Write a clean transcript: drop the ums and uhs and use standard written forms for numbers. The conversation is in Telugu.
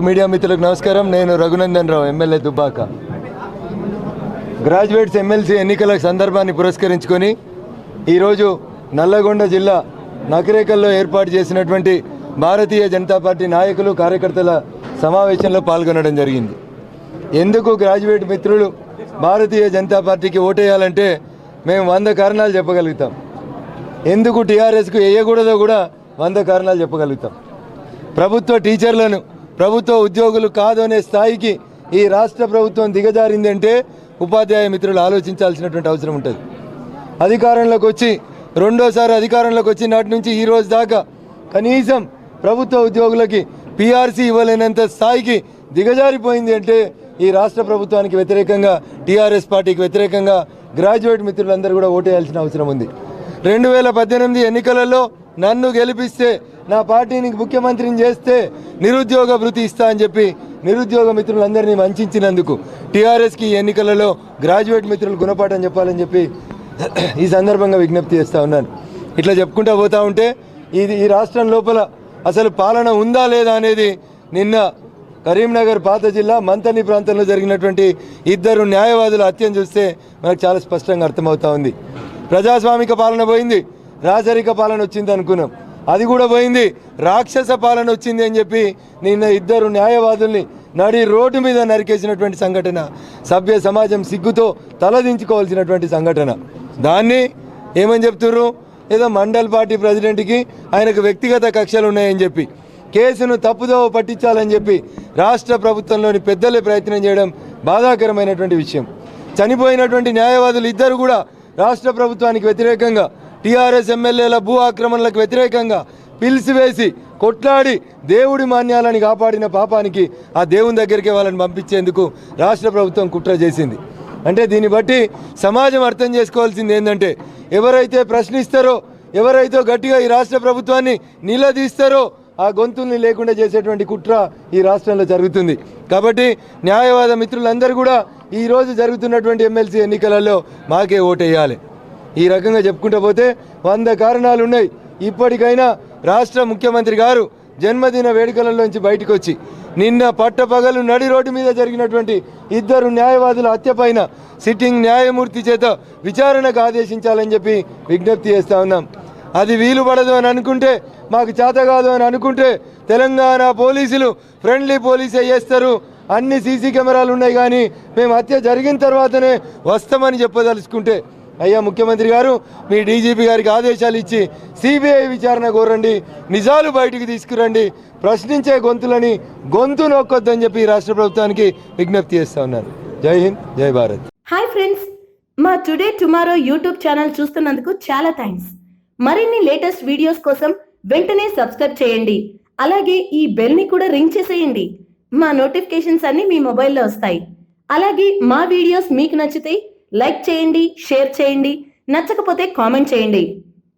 మీడియా మిత్రులకు నమస్కారం. నేను Raghunandan Rao, MLA Dubbaka. Graduates MLC ఎన్నికల సందర్భాన్ని పురస్కరించుకొని ఈరోజు నల్లగొండ జిల్లా నకరేకల్లో ఏర్పాటు చేసినటువంటి భారతీయ జనతా పార్టీ నాయకులు కార్యకర్తల సమావేశంలో పాల్గొనడం జరిగింది. ఎందుకు గ్రాడ్యుయేట్ మిత్రులు భారతీయ జనతా పార్టీకి ఓటేయాలంటే మేము 100 కారణాలు చెప్పగలుగుతాం. ఎందుకు టీఆర్ఎస్కు వేయకూడదో కూడా 100 కారణాలు చెప్పగలుగుతాం. ప్రభుత్వ టీచర్లను ప్రభుత్వ ఉద్యోగులు కాదు అనే స్థాయికి ఈ రాష్ట్ర ప్రభుత్వం దిగజారిందంటే ఉపాధ్యాయ మిత్రులు ఆలోచించాల్సినటువంటి అవసరం ఉంటుంది. అధికారంలోకి వచ్చి రెండోసారి అధికారంలోకి వచ్చి నాటి నుంచి ఈ రోజు దాకా కనీసం ప్రభుత్వ ఉద్యోగులకి పీఆర్సీ ఇవ్వలేనంత స్థాయికి దిగజారిపోయింది అంటే ఈ రాష్ట్ర ప్రభుత్వానికి వ్యతిరేకంగా, టీఆర్ఎస్ పార్టీకి వ్యతిరేకంగా గ్రాడ్యుయేట్ మిత్రులందరూ కూడా ఓటేయాల్సిన అవసరం ఉంది. 2018 ఎన్నికలలో నన్ను గెలిపిస్తే, నా పార్టీని ముఖ్యమంత్రిని చేస్తే నిరుద్యోగ భృతి ఇస్తా అని చెప్పి నిరుద్యోగ మిత్రులందరినీ వంచినందుకు టీఆర్ఎస్కి ఈ ఎన్నికలలో గ్రాడ్యుయేట్ మిత్రులు గుణపాఠం చెప్పాలని చెప్పి ఈ సందర్భంగా విజ్ఞప్తి చేస్తూ ఉన్నాను. ఇట్లా చెప్పుకుంటూ పోతూ ఉంటే ఈ రాష్ట్రం లోపల అసలు పాలన ఉందా లేదా అనేది నిన్న కరీంనగర్ పాత జిల్లా మంతని ప్రాంతంలో జరిగినటువంటి 2 న్యాయవాదుల హత్యను చూస్తే మనకు చాలా స్పష్టంగా అర్థమవుతా ఉంది. ప్రజాస్వామిక పాలన పోయింది, రాజరిక పాలన వచ్చింది అనుకున్నాం. అది కూడా పోయింది, రాక్షస పాలన వచ్చింది అని చెప్పి నిన్న 2 న్యాయవాదుల్ని నడి రోడ్డు మీద నరికేసినటువంటి సంఘటన సభ్య సమాజం సిగ్గుతో తలదించుకోవాల్సినటువంటి సంఘటన. దాన్ని ఏమని చెప్తుర్రు, ఏదో మండల్ పార్టీ ప్రెసిడెంట్కి ఆయనకు వ్యక్తిగత కక్షలు ఉన్నాయని చెప్పి కేసును తప్పుదోవ పట్టించాలని చెప్పి రాష్ట్ర ప్రభుత్వంలోని పెద్దలే ప్రయత్నం చేయడం బాధాకరమైనటువంటి విషయం. చనిపోయినటువంటి న్యాయవాదులు 2 కూడా రాష్ట్ర ప్రభుత్వానికి వ్యతిరేకంగా, టీఆర్ఎస్ ఎమ్మెల్యేల భూ ఆక్రమణలకు వ్యతిరేకంగా పిలిచివేసి కొట్లాడి దేవుడి మాన్యాలని కాపాడిన పాపానికి ఆ దేవుని దగ్గరికి వాళ్ళని పంపించేందుకు రాష్ట్ర ప్రభుత్వం కుట్ర చేసింది. అంటే దీన్ని బట్టి సమాజం అర్థం చేసుకోవాల్సింది ఏంటంటే, ఎవరైతే ప్రశ్నిస్తారో, ఎవరైతే గట్టిగా ఈ రాష్ట్ర ప్రభుత్వాన్ని నిలదీస్తారో ఆ గొంతుల్ని లేకుండా చేసేటువంటి కుట్ర ఈ రాష్ట్రంలో జరుగుతుంది. కాబట్టి న్యాయవాద మిత్రులందరూ కూడా ఈరోజు జరుగుతున్నటువంటి ఎమ్మెల్సీ ఎన్నికలలో మాకే ఓటేయాలి. ఈ రకంగా చెప్పుకుంటూ పోతే 100 కారణాలు ఉన్నాయి. ఇప్పటికైనా రాష్ట్ర ముఖ్యమంత్రి గారు జన్మదిన వేడుకలలోంచి బయటకు వచ్చి నిన్న పట్టపగలు నడి రోడ్డు మీద జరిగినటువంటి 2 న్యాయవాదుల హత్య పైన సిట్టింగ్ న్యాయమూర్తి చేత విచారణకు ఆదేశించాలని చెప్పి విజ్ఞప్తి చేస్తూ ఉన్నాం. అది వీలు పడదు అని అనుకుంటే, మాకు చేత కాదు అని అనుకుంటే తెలంగాణ పోలీసులు ఫ్రెండ్లీ పోలీసే చేస్తారు. అన్ని సీసీ కెమెరాలు ఉన్నాయి, కానీ మేము హత్య జరిగిన తర్వాతనే వస్తామని చెప్పదలుచుకుంటే, అయ్యా ముఖ్యమంత్రి గారు, మీ డీజీపీ గారికి ఆదేశాలు ఇచ్చి సిబిఐ విచారణ కోరండి, నిజాలు బయటికి తీసుకురండి, ప్రశ్నించే గొంతులని గొంతు నొక్కొద్దని చెప్పి రాష్ట్ర ప్రభుత్వానికి విజ్ఞప్తి చేస్తా ఉన్నారు. జై హింద్, జై భారత్. హాయ్ ఫ్రెండ్స్, మా టుడే టుమారో యూట్యూబ్ ఛానల్ చూస్తున్నందుకు చాలా థ్యాంక్స్. మరిన్ని లేటెస్ట్ వీడియోస్ కోసం వెంటనే సబ్స్క్రైబ్ చేయండి. అలాగే ఈ బెల్ ని కూడా రింగ్ చేసేయండి. మా నోటిఫికేషన్స్ అన్ని మీ మొబైల్లో వస్తాయి. అలాగే మా వీడియోస్ మీకు నచ్చితే లైక్ చేయండి, షేర్ చేయండి, నచ్చకపోతే కామెంట్ చేయండి.